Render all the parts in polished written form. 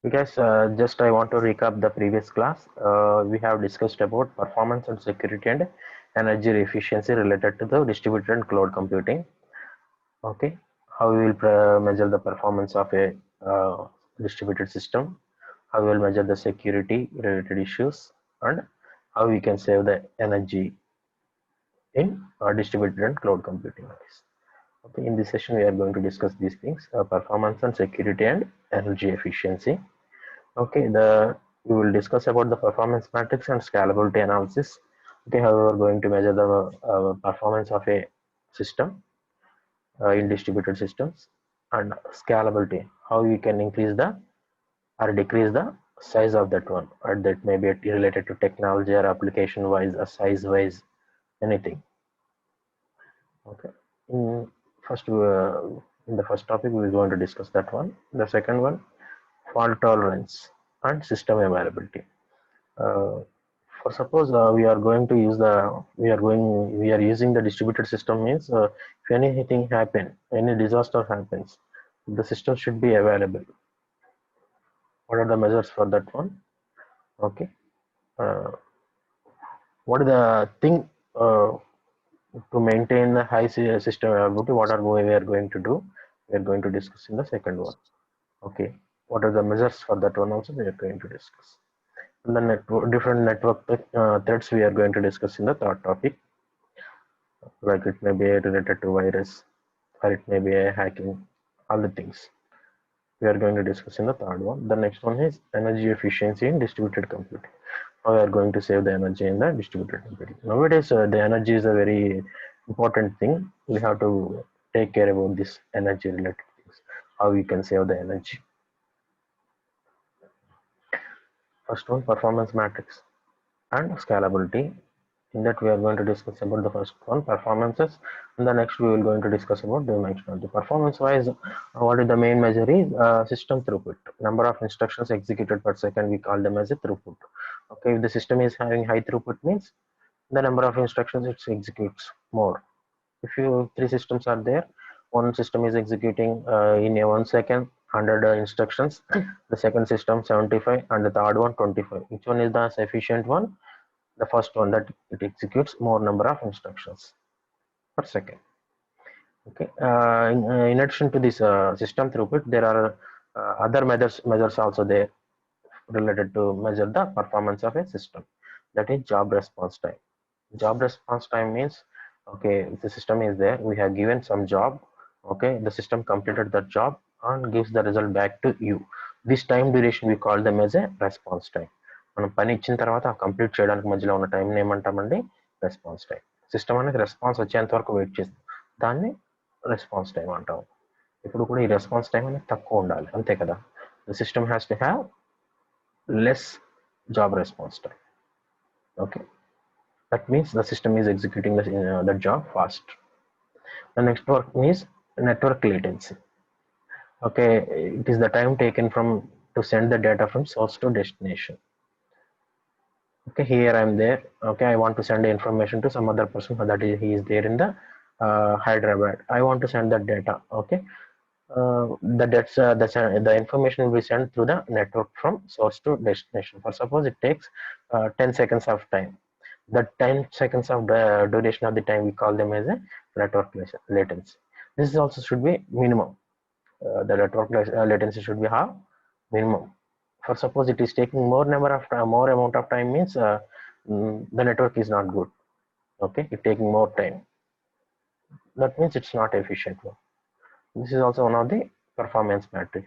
Guys, just I want to recap the previous class. We have discussed about performance and security and energy efficiency related to the distributed and cloud computing. Okay, how we will measure the performance of a distributed system, how we will measure the security related issues, and how we can save the energy in distributed and cloud computing. Okay, in this session we are going to discuss these things: performance and security and energy efficiency. Okay, we will discuss about the performance matrix and scalability analysis. Okay, how we are going to measure the performance of a system in distributed systems, and scalability, how we can increase the or decrease the size of that one, or that may be related to technology or application wise or size wise, anything. Okay. In in the first topic we are going to discuss that one. The second one, fault tolerance and system availability. Uh, for suppose we are going to use the we are using the distributed system means if anything happen, any disaster happens, the system should be available. What are the measures for that one? Okay. Uh, what is the thing to maintain the high system availability? What are we are going to do? We are going to discuss in the second one. Okay. What are the measures for that one also we are going to discuss. And the different network threats we are going to discuss in the third topic. Like it may be related to virus or it may be a hacking, all the things we are going to discuss in the third one. The next one is energy efficiency in distributed computing. How we are going to save the energy in the distributed computing. Nowadays, the energy is a very important thing. We have to take care about this energy related things. How we can save the energy. First one, performance matrix and scalability. In that we are going to discuss about the first one, performances, and the next we will going to discuss about the next one. The performance wise, what is the main measure is system throughput, number of instructions executed per second, we call them as a throughput. Okay, if the system is having high throughput means the number of instructions it executes more. If you three systems are there, one system is executing in a 1 second 100 instructions, the second system 75, and the third one 25. Which one is the efficient one? The first one, that it executes more number of instructions per second. Okay. In addition to this system throughput, there are other measures also there related to measure the performance of a system. That is job response time. Job response time means, okay, if the system is there, we have given some job. Okay, the system completed that job and gives the result back to you. This time duration we call them as a response time. మనం పని ఇచ్చిన తర్వాత complete చేయడానికి మధ్యలో ఉన్న time ఏమంటామండి? Response time. System అనేది response వచ్చేంత వరకు వెయిట్ చేస్తుంది, దాన్ని రెస్పాన్స్ టైం అంటాం. ఇప్పుడు కూడా ఈ రెస్పాన్స్ టైం అనేది తక్కువ ఉండాలి, అంతే కదా. The system has to have less job response time. Okay, that means the system is executing the job fast. The next one is network latency. Okay, it is the time taken from to send the data from source to destination. Okay, here I am there. Okay, I want to send the information to some other person, that is he is there in the Hyderabad. I want to send that data. Okay, the information will be sent through the network from source to destination. For suppose it takes 10 seconds of time. The 10 seconds of the duration of the time we call them as a network latency. This is also should be minimum. The network latency should be how minimum. For suppose it is taking more amount of time means the network is not good. Okay, it taking more time, that means it's not efficient one. This is also one of the performance matrix.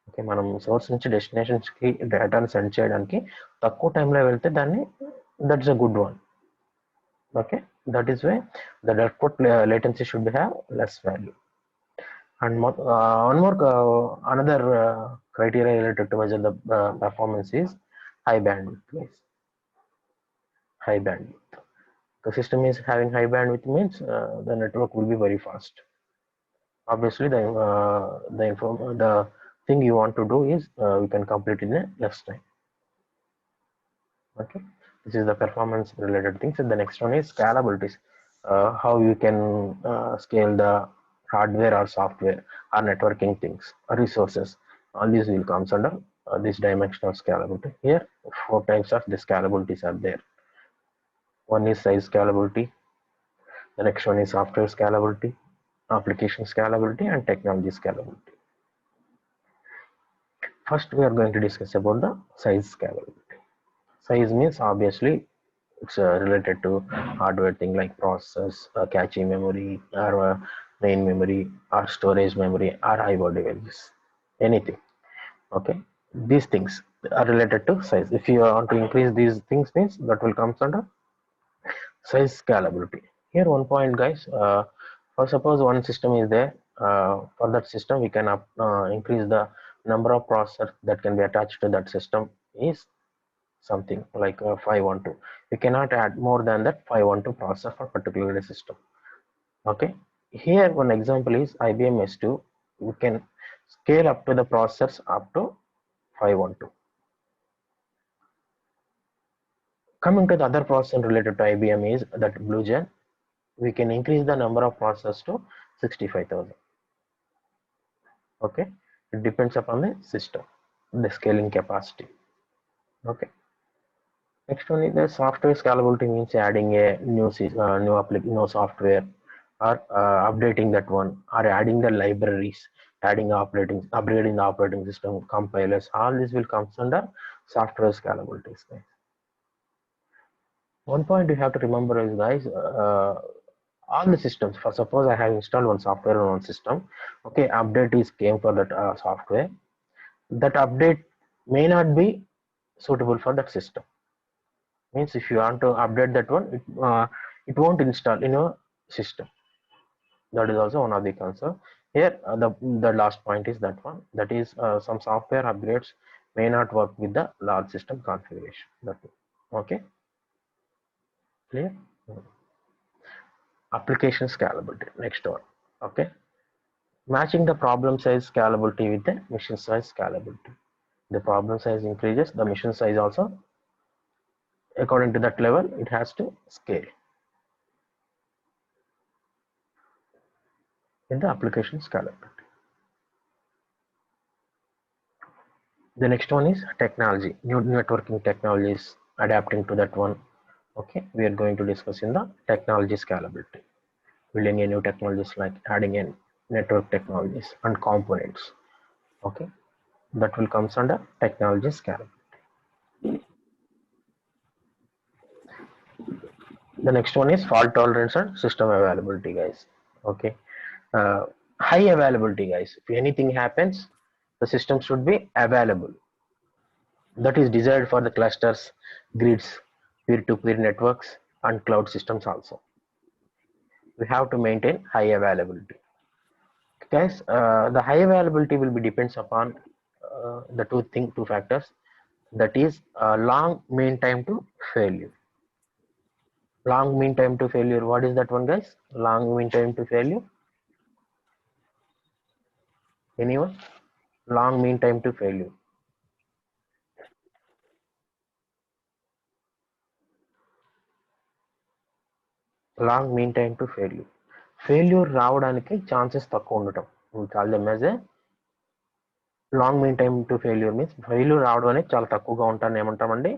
Okay, మనం source నుంచి డెస్టినేషన్స్కి డేటాను send చేయడానికి తక్కువ టైంలో వెళ్తే దాన్ని that's a good one. Okay, that is why the network latency should have less value. And one more another criteria related to measure the performance is high bandwidth. Guys, high bandwidth. The system is having high bandwidth means the network will be very fast. Obviously, the thing you want to do is we can complete in a less time. Okay, this is the performance related things. And the next one is scalability. How you can scale the hardware or software or networking things or resources. All these will comes under this dimensional scalability. Here, 4 types of the scalabilities are there. One is size scalability, the next one is software scalability, application scalability, and technology scalability. First, we are going to discuss about the size scalability. Size means obviously it's related to hardware thing like process, cache memory, or main memory, or storage memory, or high-board devices, anything. Okay, these things are related to size. If you want to increase these things, means that will come under size scalability. Here, one point, guys. For suppose one system is there. For that system, we can increase the number of processors that can be attached to that system is something like 512. You cannot add more than that 512 processor for particular system. Okay, here one example is IBM S2. We can scale up to the processors up to 512. Coming to the other processor related to IBM is that BlueGen. We can increase the number of processors to 65,000. Okay, it depends upon the system, the scaling capacity. Okay. Next one is the software scalability, means adding a new software, or updating that one, or adding the libraries, upgrading the operating system, compilers. All this will come under software scalability. One point you have to remember is, guys, all the systems. For suppose I have installed one software on one system. Okay, update is came for that software. That update may not be suitable for that system. Means if you want to update that one, it won't install in your system. That is also one of the concern. Here, the last point is that one. That is some software upgrades may not work with the large system configuration. That okay, clear. Application scalability. Next one. Okay, matching the problem size scalability with the machine size scalability. The problem size increases, the machine size also according to that level it has to scale. In the application scalability. The next one is technology, new networking technologies, adapting to that one. Okay, we are going to discuss in the technology scalability, building a new technologies like adding in network technologies and components. Okay, that will comes under technology scalability. The next one is fault tolerance and system availability, guys. Okay, uh, high availability, guys. If anything happens, the system should be available. That is desired for the clusters, grids, peer-to-peer networks, and cloud systems also. We have to maintain high availability. Guys, the high availability will be depends upon the two factors. That is long mean time to failure. Long mean time to failure. What is that one, guys? Long mean time to failure. Anyone? Long mean time to failure. Long mean time to failure. Failure రావడానికి chances తక్కువ ఉండటం. We call them as a long mean time to failure. Means failure రావడం అనేది చాలా తక్కువగా ఉంటాను ఏమంటామండి,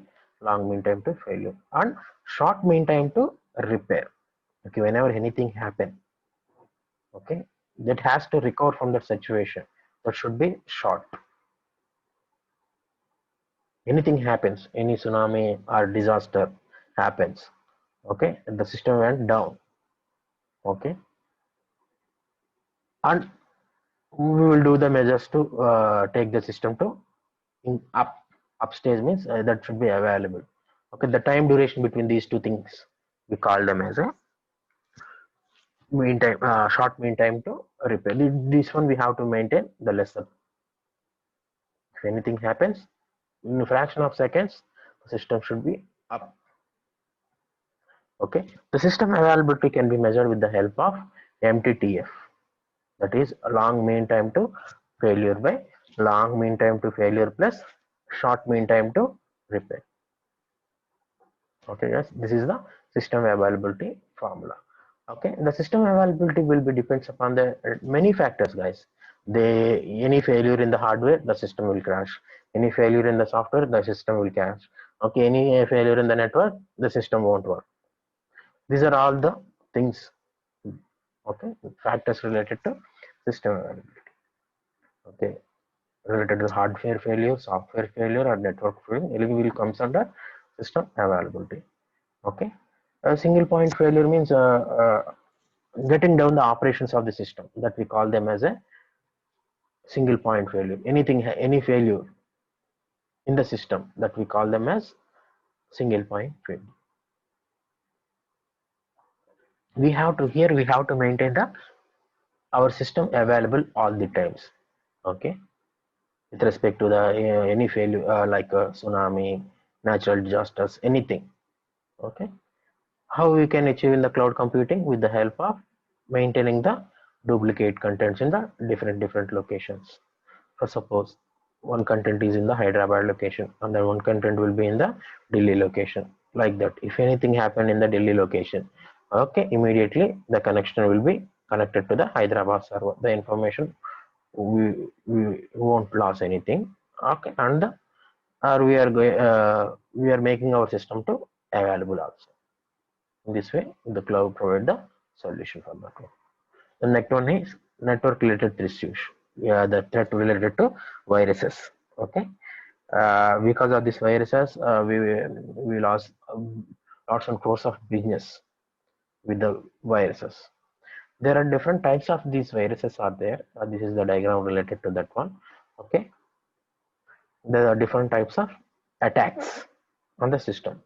long mean time to failure. And short mean time to repair. Okay, whenever anything happen, okay, that has to recover from that situation, that should be short. Anything happens, any tsunami or disaster happens, okay, the system went down, okay, and we will do the measures to take the system to upstage, means that should be available. Okay, the time duration between these two things we call them as a mean time, short mean time to repair. This one we have to maintain the lesser. If anything happens in a fraction of seconds, the system should be up. Okay, the system availability can be measured with the help of MTTF. That is long mean time to failure by long mean time to failure plus short mean time to repair. Okay, yes, this is the system availability formula. Okay, the system availability will be depends upon the many factors, guys. They, any failure in the hardware, the system will crash. Any failure in the software, the system will crash. Okay, any failure in the network, the system won't work. These are all the things, okay, factors related to system availability. Okay, related to hardware failure, software failure, or network failure, it will comes under system availability. Okay, a single point failure means getting down the operations of the system, that we call them as a single point failure. Anything, any failure in the system, that we call them as single point failure. We have to maintain the our system available all the times. Okay, with respect to the any failure like tsunami, natural disasters, anything. Okay, how we can achieve in the cloud computing? With the help of maintaining the duplicate contents in the different locations. For suppose one content is in the Hyderabad location and then one content will be in the Delhi location, like that. If anything happened in the Delhi location, okay, immediately the connection will be connected to the Hyderabad server. The information, we won't lose anything. Okay, and we are making our system to available also. In this way, the cloud provide the solution for that one. The next one is network related issues. Yeah, the threat related to viruses. Okay, because of these viruses, we lost lots and crores of business with the viruses. There are different types of these viruses are there. This is the diagram related to that one. Okay, there are different types of attacks on the system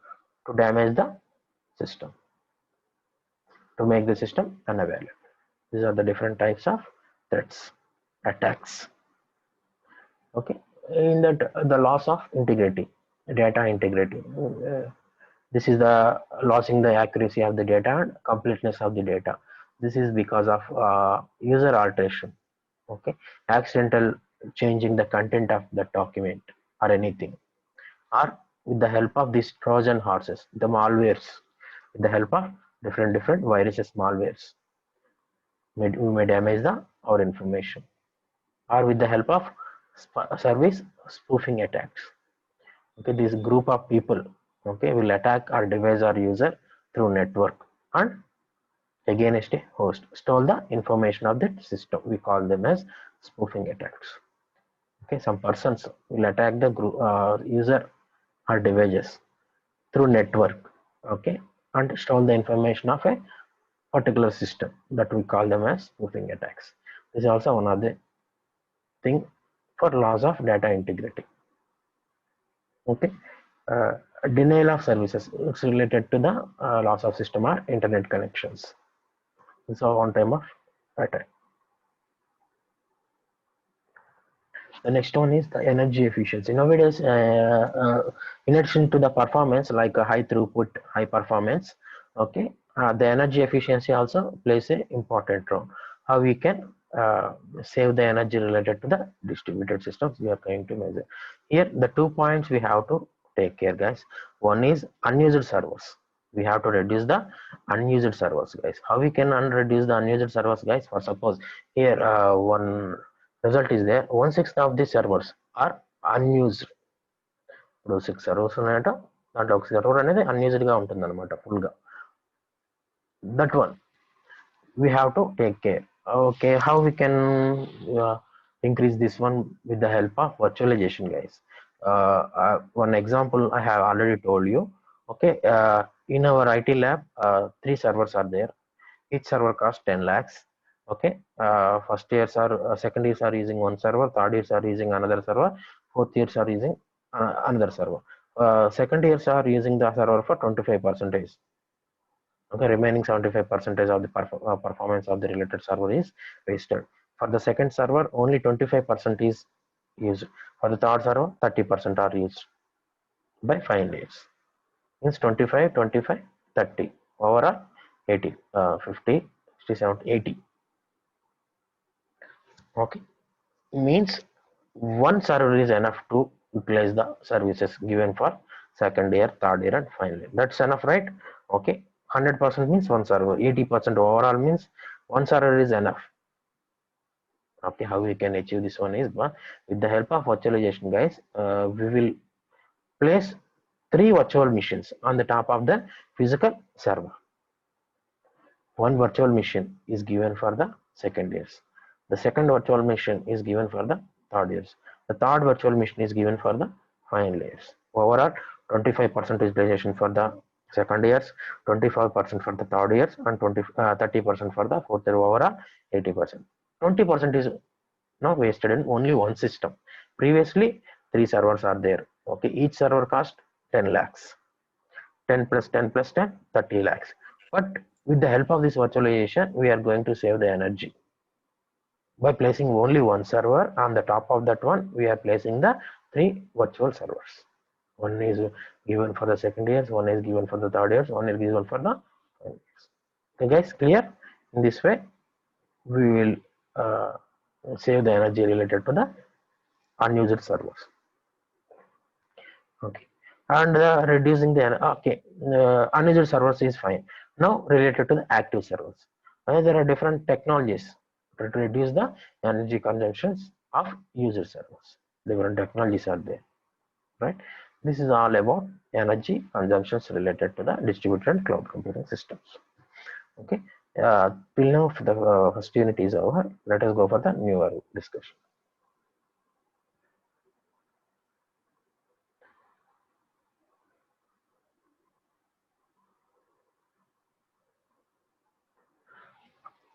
to damage the system, to make the system unavailable. These are the different types of threats, attacks. Okay, in that the loss of integrity, data integrity. This is the losing the accuracy of the data and completeness of the data. This is because of user alteration. Okay, accidental changing the content of the document or anything, or with the help of these Trojan horses, the malwares, with the help of different viruses, malwares, we may damage the our information, or with the help of service spoofing attacks. Okay, this group of people, okay, will attack our device or user through network and against a host, stole the information of that system. We call them as spoofing attacks. Okay, some persons will attack the group user or devices through network. Okay, and stole the information of a particular system, that we call them as spoofing attacks. This is also one of the thing for loss of data integrity. Okay, uh, denial of services, it's related to the loss of system or internet connections. This is one time of attack. The next one is the energy efficiency. Nowadays, in addition to the performance, like a high throughput, high performance, okay, the energy efficiency also plays an important role. How we can save the energy related to the distributed systems we are going to measure. Here, the 2 points we have to take care, guys. One is unused servers. We have to reduce the unused servers, guys. How we can reduce the unused servers, guys? For suppose here one result is there, 1/6 of the servers are unused. ఇప్పుడు 6 servers ఉన్నాయట, దాంట్లో ఒక server అనేది unused గా ఉంటుంది అనమాట full గా. That one we have to take care. Okay, how we can increase this one? With the help of virtualization, guys. One example I have already told you. Okay, in our IT lab 3 servers are there. Each server costs 10 lakhs. Okay, first years are second years are using one server, third years are using another server, fourth years are using another server. Second years are using the server for 25%. Okay, remaining 75% of the performance of the related server is wasted. For the second server, only 25% is used. For the third server, 30% are used by 5 years. Means 25, 25, 30. Overall, 80, 50, 60, 70, 80. Okay, means one server is enough to utilize the services given for second year, third year, and final year. That's enough, right? Okay, 100% means one server. 80% overall means one server is enough. Okay, how we can achieve this one is with the help of virtualization, guys. We will place 3 virtual machines on the top of the physical server. One virtual machine is given for the second years. The second virtual machine is given for the third years. The third virtual machine is given for the final years. Overall, 25% utilization for the second years, 25% for the third years, and 30% for the fourth year. Overall, 80%. 20% is now wasted in only one system. Previously, 3 servers are there. Okay, each server cost 10 lakhs. 10 plus 10 plus 10, 30 lakhs. But with the help of this virtualization, we are going to save the energy. By placing only one server on the top of that one, we are placing the 3 virtual servers. One is given for the second years, one is given for the third years, one is given for the final years. Okay, guys, clear? In this way, we will save the energy related to the unused servers. Okay, and reducing the unused servers is fine. Now related to the active servers, there are different technologies to reduce the energy consumptions of user servers. Different technologies are there, right? This is all about energy consumptions related to the distributed cloud computing systems. Okay, till now the first unit is over. Let us go for the newer discussion.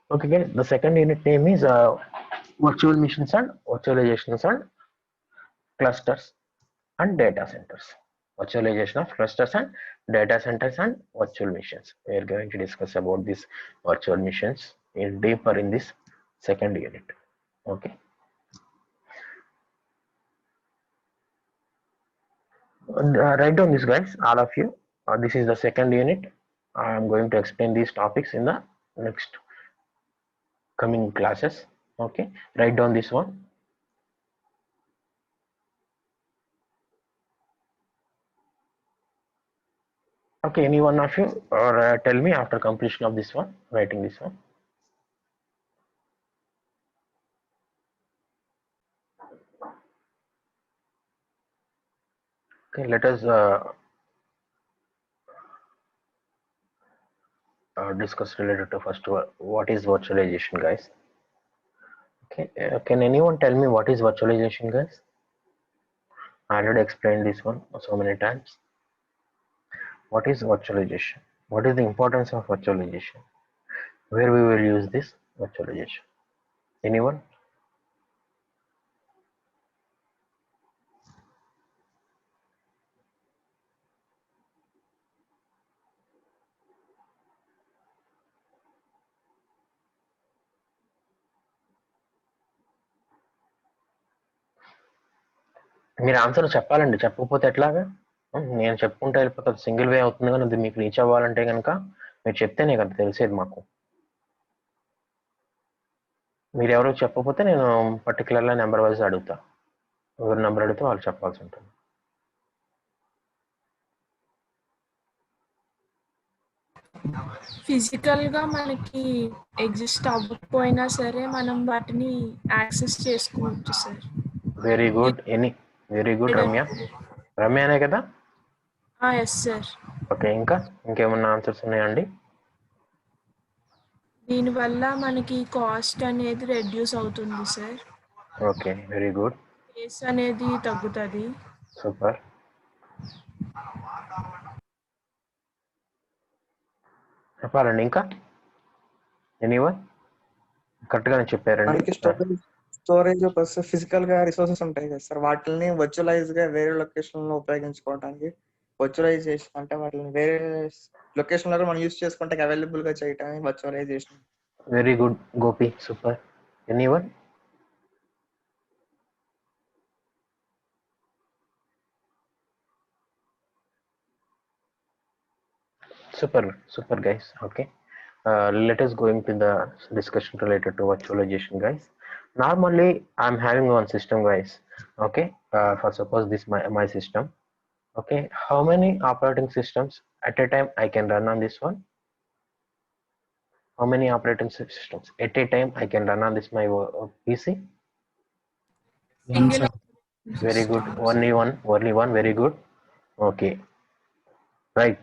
Okay, guys, the second unit name is virtual machines and virtualizations and clusters and data centers. Virtualization of clusters and data centers and virtual machines. We are going to discuss about these virtual machines in deeper in this second unit. Okay. And, write down this, guys, all of you. This is the second unit. I am going to explain these topics in the next coming classes. Okay. Write down this one. Okay, any one of you, or tell me after completion of this one, writing this one. Okay, let us discuss related to first what is virtualization, guys. Okay, can anyone tell me what is virtualization, guys? I already explained this one so many times. What is virtualization? What is the importance of virtualization? Where we will use this virtualization? Anyone? మీరు answer చెప్పాలండి, చెప్పకపోతే ఎట్లాగా? నేను చెప్పుకుంటే వెళ్ళిపోతుంది, single way అవుతుంది. కానీ అది మీకు రీచ్ అవ్వాలంటే కనుక మీరు చెప్తేనే కదా తెలిసేది మాకు. మీరు ఎవరు చెప్పకపోతే నేను పర్టికులర్గా నెంబర్ వైజ్ అడుగుతా. ఎవరు నెంబర్ అడిగితే వాళ్ళు చెప్పాల్సి ఉంటుంది. ఫిజికల్ గా మనకి ఎగ్జిస్ట్ అవ్వకపోయినా సరే మనం వాటిని యాక్సెస్ చేసుకోవచ్చు sir. Very good. Very good Ramya. రమ్యనే కదా? Yes sir. ఓకే, ఇంకా ఇంకేమన్నా ఆన్సర్స్ ఉన్నాయండి? దీనివల్ల మనకి కాస్ట్ అనేది రెడ్యూస్ అవుతుంది sir. Okay, very good. Space అనేది తగ్గుతుంది. సూపర్. చెప్పాలండి ఇంకా? ఎనీవన్? కరెక్ట్ గానే చెప్పారండి. స్టోరేజ్ ఫిజికల్ గా రిసోర్సెస్ ఉంటాయి కదా సార్, వాటిని వర్చువలైజ్ గా వేరే లొకేషన్ లో ఉపయోగించుకోవడానికి వర్చువలైజేషన్ అంటే వాటిని వేరే లొకేషన్ లో మనం యూజ్ చేసుకుంటే అవైలబుల్ గా చేయటం virtualisation. Very good Gopi, super. Anyone? super guys. Okay, let us go into the discussion related to virtualization, guys. Normally I'm having one system, guys. Okay, for suppose this my system. Okay, how many operating systems at a time I can run on this one? How many operating systems at a time I can run on this my PC? Single Very good. system. Only one. Very good. Okay. Right.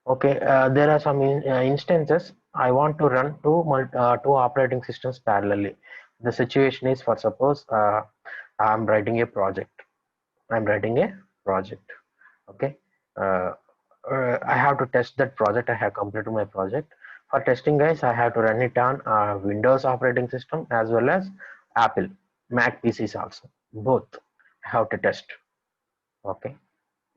Okay. There are some instances I want to run two operating systems parallelly. The situation is, for suppose I'm writing a project. I'm writing a project. Okay. Uh, I have to test that project. I have completed my project. For testing, guys, I have to run it on Windows operating system as well as Apple Mac PCs also. Both I have to test. Okay.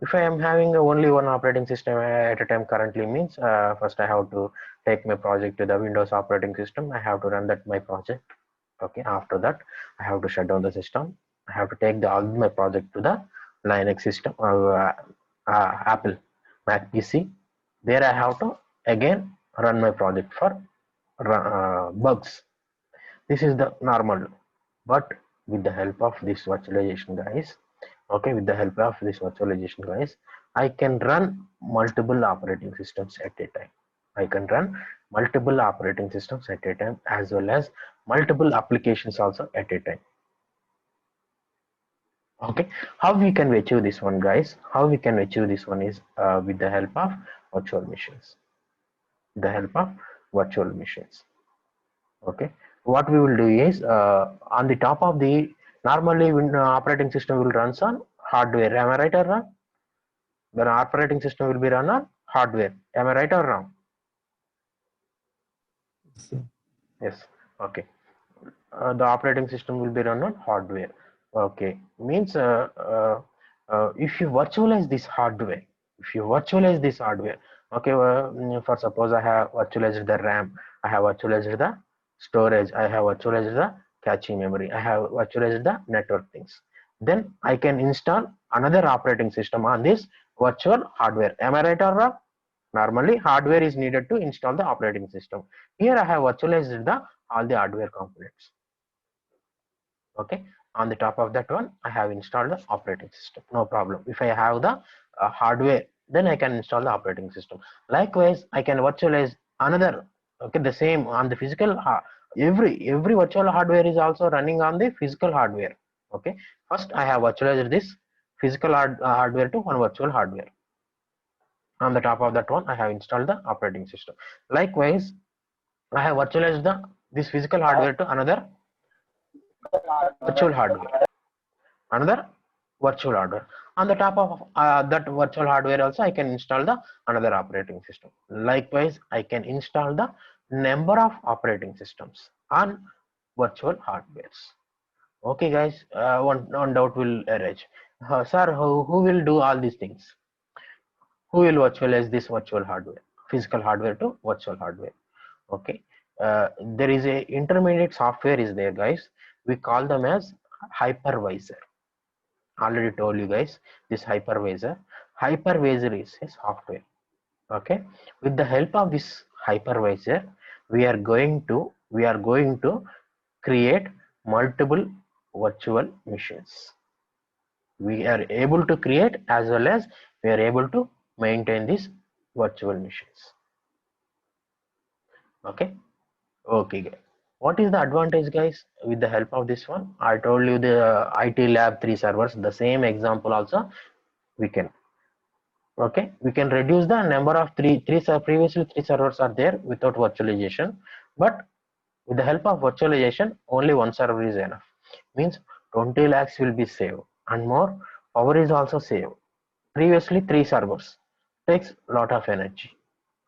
If I am having only one operating system at a time currently means first I have to take my project to the Windows operating system. I have to run that my project. Okay. After that, I have to shut down the system. I have to take all my project to the Linux system or Apple Mac PC. There I have to again run my project for bugs. This is the normal, but with the help of this virtualization, guys. Okay, with the help of this virtualization, guys, I can run multiple operating systems at a time. I can run multiple operating systems at a time as well as multiple applications also at a time. Okay, how we can achieve this one, guys? How we can achieve this one is with the help of virtual machines. The help of virtual machines. Okay, what we will do is on the top of the normally when operating system will runs on hardware. Am I right or wrong? The operating system will be run on hardware. Am I right or wrong? Yes. Okay. The operating system will be run on hardware. Okay. Means if you virtualize this hardware, okay. For suppose I have virtualized the RAM, I have virtualized the storage, I have virtualized the cache memory, I have virtualized the network things. Then I can install another operating system on this virtual hardware. Am I right or wrong? Normally, hardware is needed to install the operating system. Here I have virtualized all the hardware components. Okay, on the top of that one, I have installed the operating system. No problem. If I have the hardware, then I can install the operating system. Likewise, I can virtualize another. Okay, the same on the physical. Every virtual hardware is also running on the physical hardware. Okay, first I have virtualized this physical hardware to one virtual hardware. On the top of that one, I have installed the operating system. Likewise, I have virtualized this physical hardware to another virtual hardware. On the top of that virtual hardware also, I can install the another operating system. Likewise, I can install the number of operating systems on virtual hardwares. Okay, guys, one doubt will arise. Sir, who will do all these things? Who will virtualize this virtual hardware, physical hardware to virtual hardware? Okay, there is a intermediate software is there, guys. We call them as hypervisor. Already told you guys this hypervisor is a software. Okay, with the help of this hypervisor, we are going to create multiple virtual machines. We are able to create as well as we are able to maintain these virtual machines. Okay. Okay, what is the advantage, guys, with the help of this one? I told you the IT lab 3 servers, the same example also we can. Okay, we can reduce the number of previously 3 servers are there without virtualization, but with the help of virtualization only one server is enough. Means 20 lakhs will be saved and more power is also saved. Previously 3 servers takes lot of energy.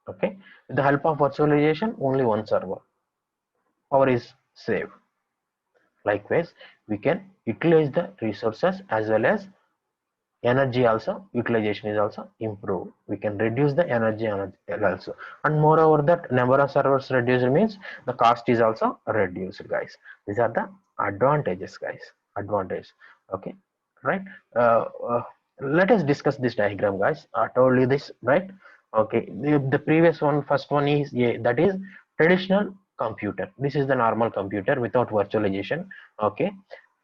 Okay, with the help of virtualization only one server, power is saved. Likewise, we can utilize the resources as well as energy also, utilization is also improved. We can reduce the energy also, and moreover that number of servers reduced means the cost is also reduced, guys. These are the advantages, guys. Advantage. Okay, right. Let us discuss this diagram, guys. I told you this, right? Okay, the previous one, first one is that is traditional computer. This is the normal computer without virtualization. Okay,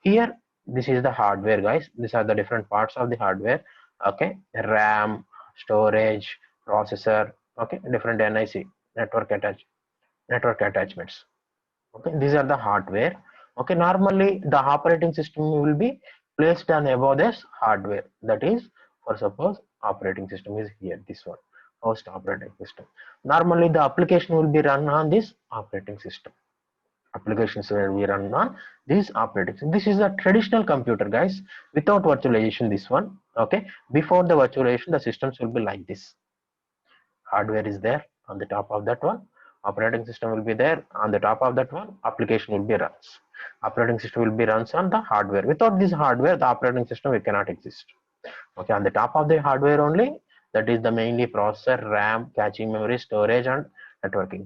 here this is the hardware, guys. These are the different parts of the hardware. Okay, RAM, storage, processor. Okay, different NIC, network attached. network attachments. Okay, these are the hardware. Okay, normally the operating system will be placed on above this hardware. That is, for suppose operating system is here, this one, host operating system. Normally the application will be run on this operating system. Applications will be run on this operating system. This is a traditional computer, guys, without virtualization. This one, okay. Before the virtualization, the systems will be like this. Hardware is there on the top of that one, operating system will be there on the top of that one, application will be runs, operating system will be runs on the hardware. Without this hardware, the operating system it cannot exist. Okay, on the top of the hardware only, that is the mainly processor, RAM, caching memory, storage, and networking,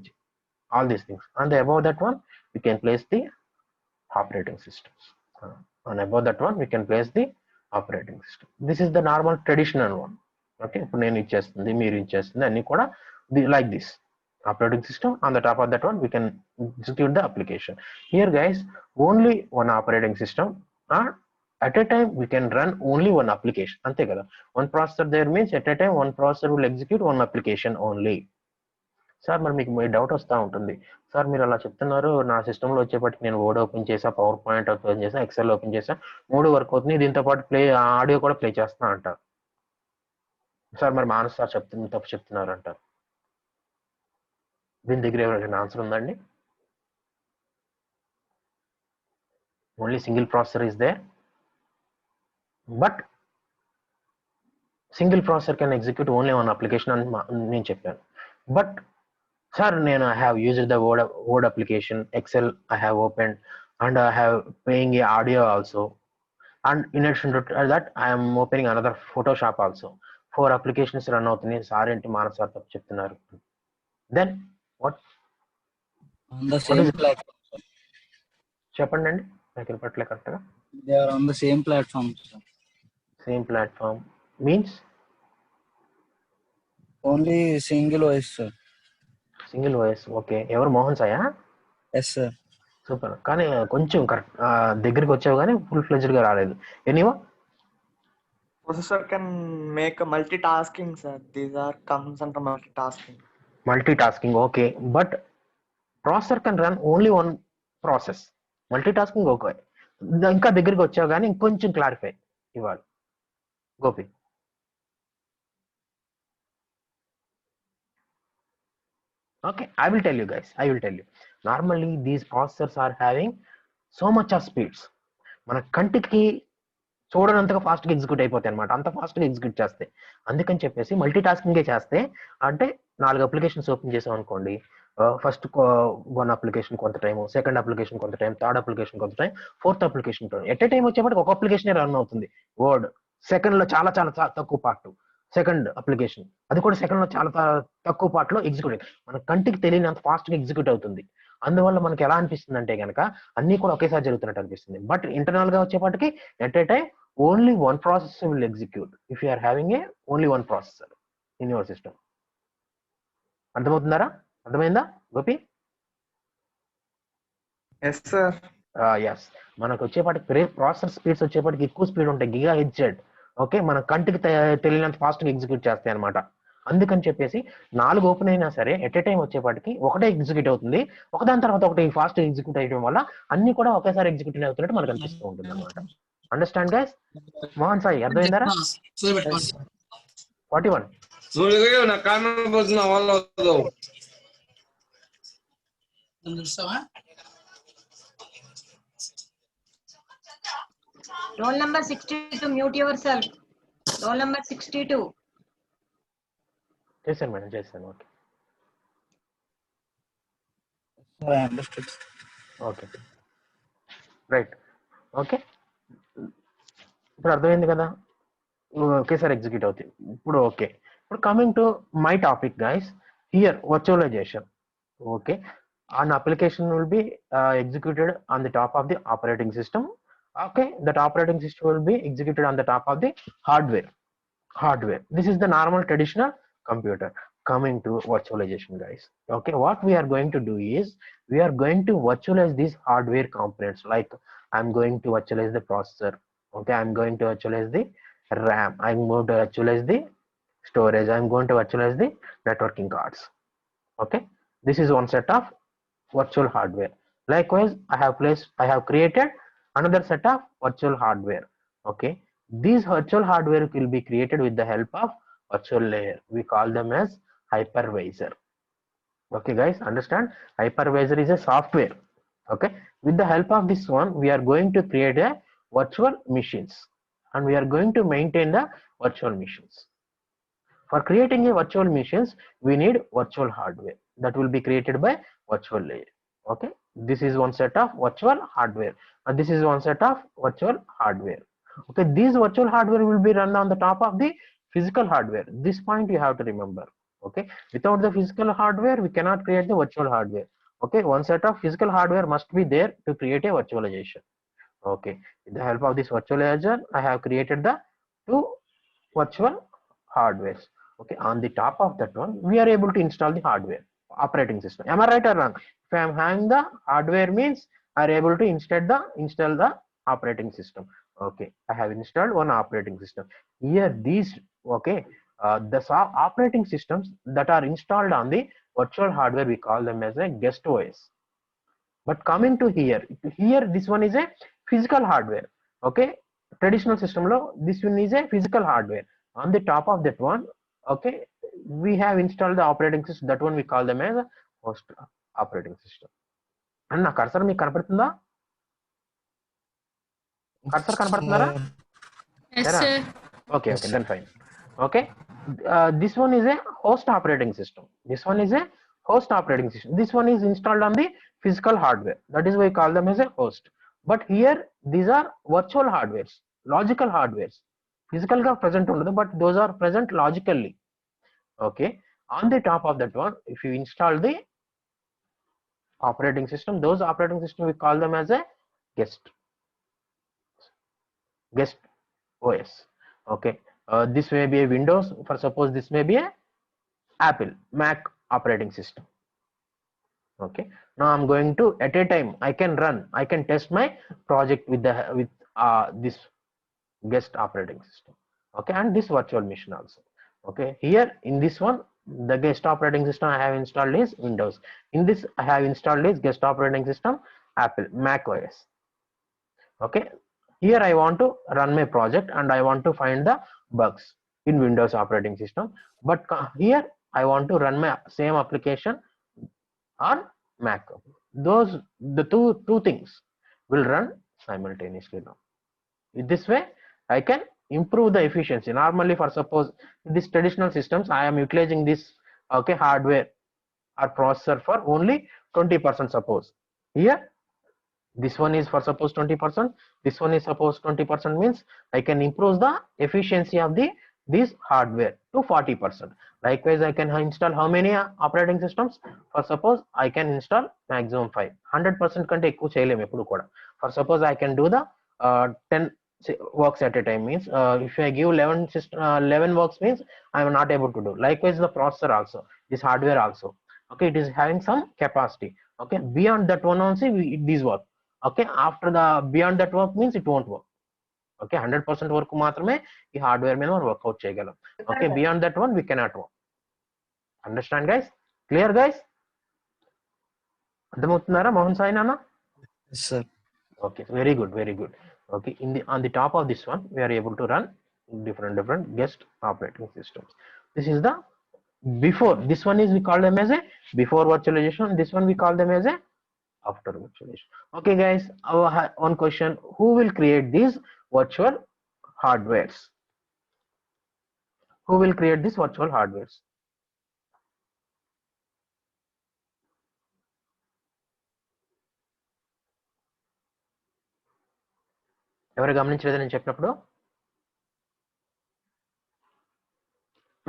all these things. And above that one we can place the operating systems. And above that one we can place the operating system. This is the normal traditional one. Okay, ఇప్పుడు నేను ఇచ్చేస్తుంది, మీరు ఇచ్చేస్తుంది, అన్ని కూడా like this operating system. On the top of that one we can execute the application. Here, guys, only one operating system, at a time we can run only one application. అంతే కదా, one processor there means at a time one processor will execute one application only. Sir మరి మీకు మీ doubt వస్తూ ఉంటుంది, sir మీరు అలా చెప్తున్నారు, నా సిస్టంలో వచ్చేప్పటికి నేను వర్డ్ ఓపెన్ చేసా, పవర్ పాయింట్ ఓపెన్ చేసా, ఎక్సెల్ ఓపెన్ చేసా, 3 వర్క్ అవుతుంది, దీంతో పాటు ఆడియో కూడా ప్లే చేస్తా అంటారు. సార్ మరి మానస్ సార్ తప్పు చెప్తున్నారు అంటారు. దీని దగ్గర ఎవరైనా ఆన్సర్ ఉందండి? Only single processor is there, but single processor can execute only one application అని నేను చెప్పాను. But sir, I have used the word application, Excel I have opened, and I have playing a audio also, and in addition to that I am opening another Photoshop also. 4 applications run అవుతున్నాయి, sir ఏంటి Manas sir తప్పు చెప్తున్నారు. Then what? On the same platform. చెప్పండి అండి, నాకు వినపట్లే కరెక్ట్గా. They are on the same platform, sir. Same platform means Only single OS, sir. Single voice. Okay, ఎవరు Mohan Sai? Yes, sir. Super, కానీ కొంచెం కరెక్ట్ దగ్గరికి వచ్చావు కానీ ఫుల్ ఫ్లెజ్డ్ గా రాలేదు. ఎనీవా, processor can make a multitasking, sir. These are comes under multitasking. Multitasking, okay, but processor can run only one process. Multitasking, okay. ఇంకా దగ్గరికి వచ్చావు కానీ ఇంకొంచెం క్లారిఫై ఇవ్వాలి Gopi. Okay, I will tell you, guys. I will tell you. Normally, these processors are having so much of speeds. మన కంటికి చూడనంతగా ఫాస్ట్గా execute అయిపోతాయి అనమాట, అంత ఫాస్ట్గా ఎగ్జిక్యూట్ చేస్తే. అందుకని చెప్పేసి మల్టీ టాస్కింగే చేస్తే, అంటే 4 అప్లికేషన్స్ ఓపెన్ చేసాం అనుకోండి, ఫస్ట్ 1 అప్లికేషన్ కొంత టైం, సెకండ్ అప్లికేషన్ కొంత టైం, థర్డ్ అప్లికేషన్ కొంత time, fourth application at a time వచ్చేప్పటికి ఒక అప్లికేషన్ రన్ అవుతుంది. వర్డ్ సెకండ్ లో చాలా చాలా తక్కువ పార్ట్, సెకండ్ అప్లికేషన్ అది కూడా సెకండ్ లో చాలా తక్కువ పార్ట్ లో ఎగ్జిక్యూట్, మన కంటికి తెలియనంత ఫాస్ట్ గా ఎగ్జిక్యూట్ అవుతుంది. అందువల్ల మనకి ఎలా అనిపిస్తుంది అంటే కనుక అన్ని కూడా ఒకేసారి జరుగుతున్నట్టు అనిపిస్తుంది. బట్ ఇంటర్నల్ గా వచ్చేపాటికి at a time only one processor will execute if you are having a only one processor in your system. అర్థమవుతుందారా? అర్థమైందా గోపి? Yes, sir. ఎస్, మనకు వచ్చేపాటికి ప్రాసెసర్ స్పీడ్స్ వచ్చేపాటికి ఎక్కువ స్పీడ్ ఉంటాయి, గిగా హెడ్జెడ్. ఓకే, మన కంటికి తెలియనంత ఫాస్ట్ గా ఎగ్జిక్యూట్ చేస్తాయి అనమాట. అందుకని చెప్పేసి 4 ఓపెన్ అయినా సరే ఎట్ ఏ టైం వచ్చేపాటికి ఒకటే ఎగ్జిక్యూట్ అవుతుంది, ఒకదాని తర్వాత ఒకటి ఫాస్ట్ ఎగ్జిక్యూట్ అయ్యడం వల్ల అన్ని కూడా ఒకేసారి ఎగ్జిక్యూట్ అవుతున్నట్టు మనకు అనిపిస్తూ ఉంటుంది అనమాట. Understand guys? మోహన్ సాయి అర్థమైందారా? 41 Roll number 62, mute yourself. Roll number 62. చేశాను మేడం, చేశాను. Okay, I understood. Okay, right. Okay, ఇప్పుడు అర్థమైంది కదా, ఒకేసారి ఎగ్జిక్యూట్ అవుతాయి. ఇప్పుడు ఓకే, ఇప్పుడు coming to my topic guys, here virtualisation. Okay, an application will be executed on the top of the operating system. Okay, that operating system will be executed on the top of the hardware. This is the normal traditional computer. Coming to virtualization, guys. Okay, what we are going to do is we are going to virtualize these hardware components. Like I'm going to virtualize the processor. Okay, I'm going to virtualize the RAM. I'm going to virtualize the storage. I'm going to virtualize the networking cards. Okay, this is one set of virtual hardware. Likewise, I have created another set of virtual hardware. Okay, these virtual hardware will be created with the help of virtual layer. We call them as hypervisor. Okay, guys, understand? Hypervisor is a software. Okay, with the help of this one, we are going to create a virtual machines, and we are going to maintain the virtual machines. For creating a virtual machines, we need virtual hardware that will be created by virtual layer. Okay, this is one set of virtual hardware, and this is one set of virtual hardware. Okay, these virtual hardware will be run on the top of the physical hardware. This point you have to remember. Okay, without the physical hardware, we cannot create the virtual hardware. Okay, one set of physical hardware must be there to create a virtualization. Okay, with the help of this virtualizer, I have created the two virtual hardwares. Okay, on the top of that one, we are able to install the hardware operating system. Am I right or wrong? If I am having the hardware, means I are able to install the operating system. Okay, I have installed one operating system. Here these, okay, the operating systems that are installed on the virtual hardware, we call them as a guest OS. But coming to here this one is a physical hardware. Okay, traditional system lo this one is a physical hardware. On the top of that one, okay, we have installed the operating system. That one we call them as a host operating system. And na cursor మీకు కనపడుతుందా? Cursor కనపడుతున్నారా? Yes, sir. Okay, then fine. Okay, this one is a host operating system. This one is a host operating system. This one is installed on the physical hardware. That is why we call them as a host. But here these are virtual hardwares, logical hardwares. Physical ga present ఉండదు, but those are present logically. Okay, on the top of that one, if you install the operating system, those operating system we call them as a guest OS. Okay, this may be a Windows, for suppose this may be a Apple Mac operating system. Okay, now I'm going to, at a time I can test my project with this guest operating system. Okay, and this virtual machine also. Okay, here in this one, the guest operating system I have installed is Windows. In this I have installed is guest operating system Apple Mac OS. Okay, here I want to run my project and I want to find the bugs in Windows operating system, but here I want to run my same application on Mac. The two things will run simultaneously now. In this way I can improve the efficiency. Normally, for suppose these traditional systems, I am utilizing this, okay, hardware or processor for only 20%. Suppose here this one is for suppose 20%, this one is suppose 20%, means I can improve the efficiency of this hardware to 40%. Likewise, I can install how many operating systems? For suppose I can install maximum 5. 100% కంటే ఎక్కువ చేయలేము ఎప్పుడు కూడా. For suppose I can do the 10 works at a time, means if I give 11 works, means I am not able to do. Likewise, the processor also, this hardware also, okay, it is having some capacity. Okay, beyond that one also these work. Okay, after the beyond that work means it won't work. Okay, 100% వరకు మాత్రమే ఈ hardware మీద మనం work out చేయగలం. Okay, beyond that one we cannot work. Understand, guys? Clear, guys? అర్థమవుతున్నారా మోహన్ సాయి నాన్న? Yes, sir. Okay, very good. Okay, on the top of this one, we are able to run different guest operating systems. This is the before. This one is we call them as a before virtualization. This one we call them as a after virtualization. Okay, guys, one question: who will create these virtual hardwares? Who will create these virtual hardwares? ఎవరు గమనించలేదు నేను చెప్పినప్పుడు?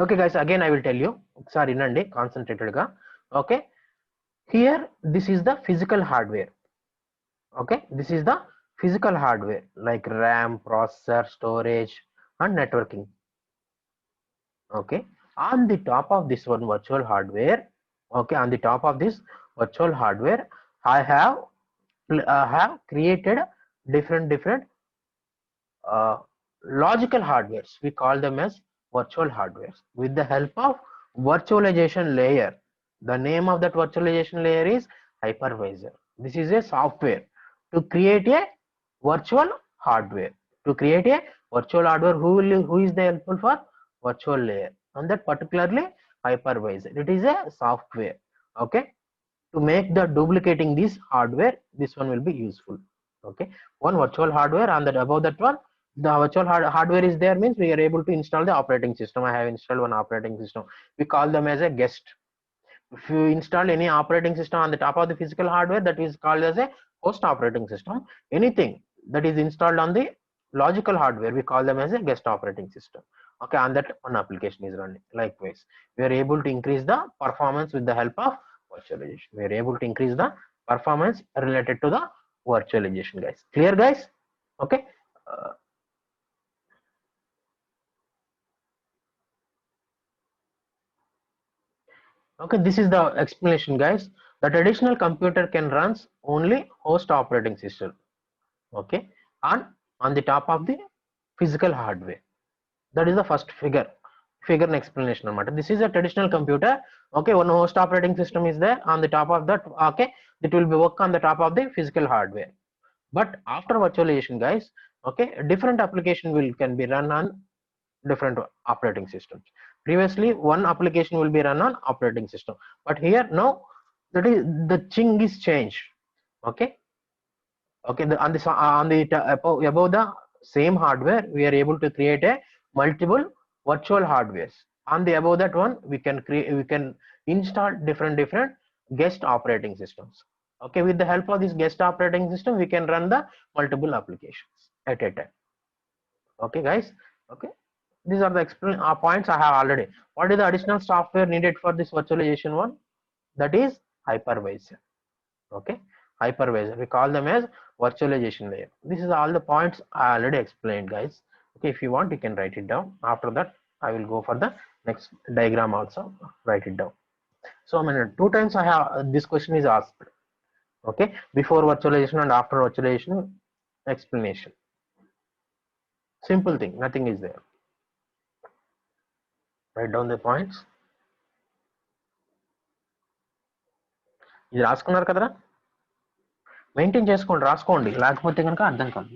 Okay, guys, again I will tell you. ఒకసారి వినండి concentrated గా. Okay, here this is the physical hardware. Okay, this is the physical hardware like RAM, processor, storage and networking. Okay, on the top of this one virtual hardware, okay, on the top of this virtual hardware I have created different logical hardwares. We call them as virtual hardwares with the help of virtualization layer. The name of that virtualization layer is hypervisor. This is a software to create a virtual hardware. To create a virtual hardware, who is the helpful for virtual layer, and that particularly hypervisor. It is a software. Okay, to make the duplicating this hardware, this one will be useful. Okay, one virtual hardware, and that above that one, the virtual hardware is there, means we are able to install the operating system. I have installed one operating system. We call them as a guest. If you install any operating system on the top of the physical hardware, that is called as a host operating system. Anything that is installed on the logical hardware, we call them as a guest operating system. Okay, and that one application is running. Likewise, we are able to increase the performance with the help of virtualization. We are able to increase the performance related to the virtualization, guys. Clear, guys? Okay. Okay, this is the explanation, guys. The traditional computer can run only host operating system. Okay, and on the top of the physical hardware. That is the first figure and explanation matter. This is a traditional computer. Okay, one host operating system is there on the top of that. Okay, it will be work on the top of the physical hardware. But after virtualization, guys, okay, different application can be run on different operating systems. Previously, one application will be run on operating system, but here now that is the thing is changed. Okay, okay, above the same hardware, we are able to create a multiple virtual hardwares. On the above that one, we can install different guest operating systems. Okay, with the help of this guest operating system, we can run the multiple applications at a time. Okay, guys. Okay, these are the points I have already. What is the additional software needed for this virtualization one? That is hypervisor. Okay, hypervisor, we call them as virtualization layer. This is all the points I already explained, guys. Okay, if you want, you can write it down. After that, I will go for the next diagram also. Write it down. So I mean, 2 times I have this question is asked. Okay, before virtualization and after virtualization explanation. Simple thing, nothing is there. Write down the points. ఇది రాసుకున్నారు కదరా, maintain చేసుకోండి, రాసుకోండి, లేకపోతే కనుక అర్థం కాదు.